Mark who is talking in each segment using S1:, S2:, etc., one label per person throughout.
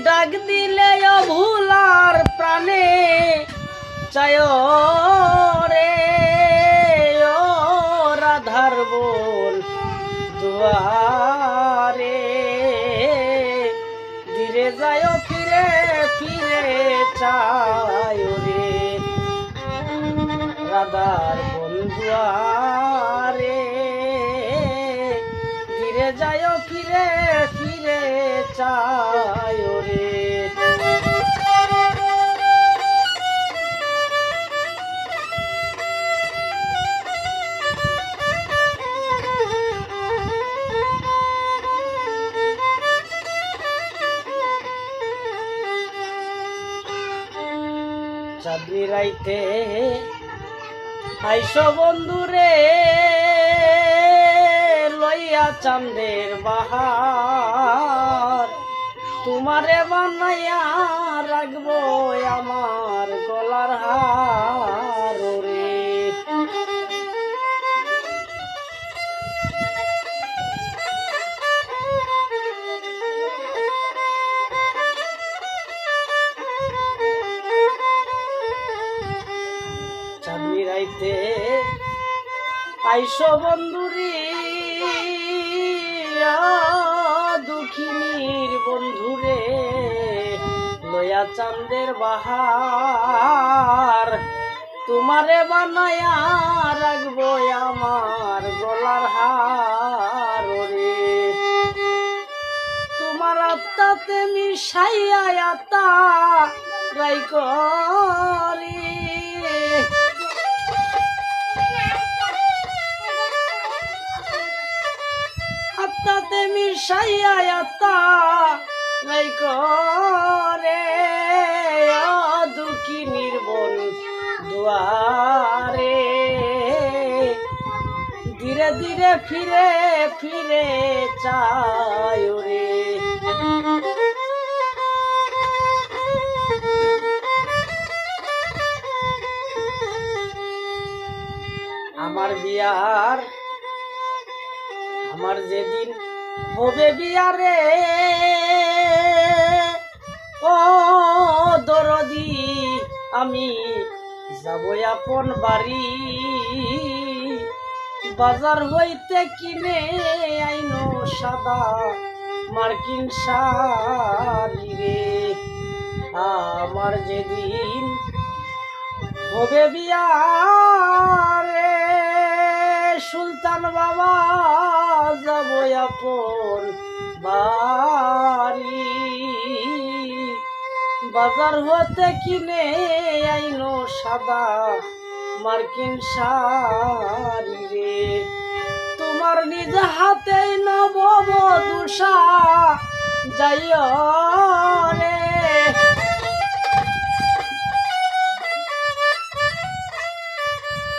S1: ডাক দিলে ভুলার প্রাণে চায় রে ও রাধার বোন দুয়ারে ধীরে যায় ফিরে ফিরে চায় রে রাধার বোন দুয়ারে ধীরে যায় ফিরে ফিরে চায় রে চাঁদনি রাইতে আইসো বন্ধুরে লইয়া চাঁদের বাহার তোমারে বানাইয়া রাখবো আমার গলার হার রে চাঁদনি রাইতে আইসো বন্ধুরি দুঃখিনীর বন্ধুরে লয়া চাঁদের বাহার তোমারে বানায়া রাখবো আমার গলার হার রে তোমার আত্মাতে মিশাইয়া আত্মা রাইকরি আত্মাতে মিশাইয়া আত্মা রাইকরে দুঃখিনীর বোন দুয়ারে ধীরে ধীরে ফিরে ফিরে চায় রে আমার বিয়ার আমার যেদিন হবে বিয়ারে ও দরদি আমি যাব আপন বাড়ি বাজার হইতে কিনে আইনো সাদা মার্কিন শাড়ি রে আমার যেদিন হবে বিয়ারে সুলতান বাবা যাব আপন বাড়ি বাজার হতে কিনে আইনো সাদা মার্কিন শাড়ি রে তোমার নিজ হাতে নববধূষা যাইও রে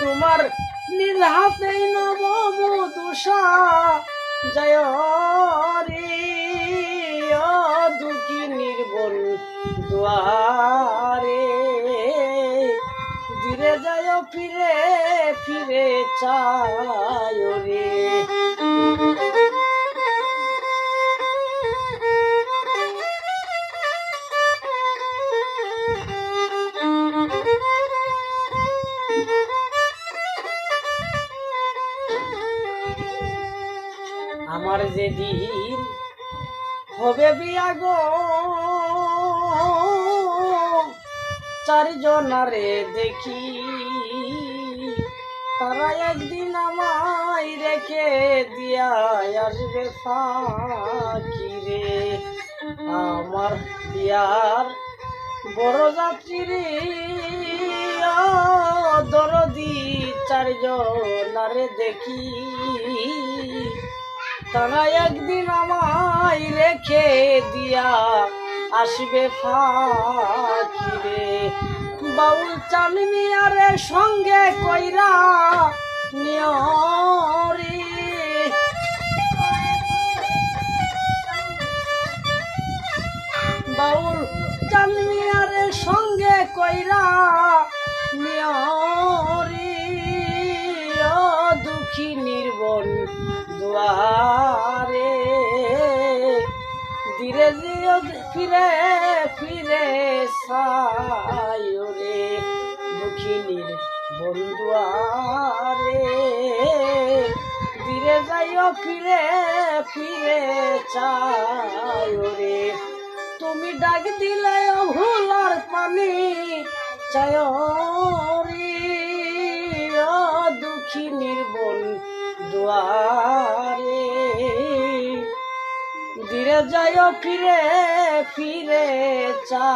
S1: তোমার নিজ হাতে নববধূষা যায় রে দুঃখিনীর বোন দুয়ারে ধীরে যায় ফিরে ফিরে চায় রে আমার যেদিন হবে বিয়া গো চারজনারে দেখি তারা একদিন আমায় রেখে দিয়া আসবে ফাঁকি রে আমার বিয়ার বড় যাত্রী রে দরদি চারজনারে দেখি তারা একদিন আমায় রেখে দিয়া আসবে ফাঁকি রে বাউল চান মিয়ারে সঙ্গে কইরা নিয়রি বাউল চান মিয়ারে সঙ্গে কইরা নিয়রি দুঃখিনীর বোন দুয়ারে ধীরে ধীরে ফিরে ফিরে চাই রে দুঃখিনীর বন্ধুয়ারে ফিরে যাইও ফিরে ফিরে চাই রে তুমি ডাক দিলে ভুলার পানি চায় রে ও দুঃখিনীর বন্ধুয়ারে ফিরে যাইও ফিরে ফিরে চা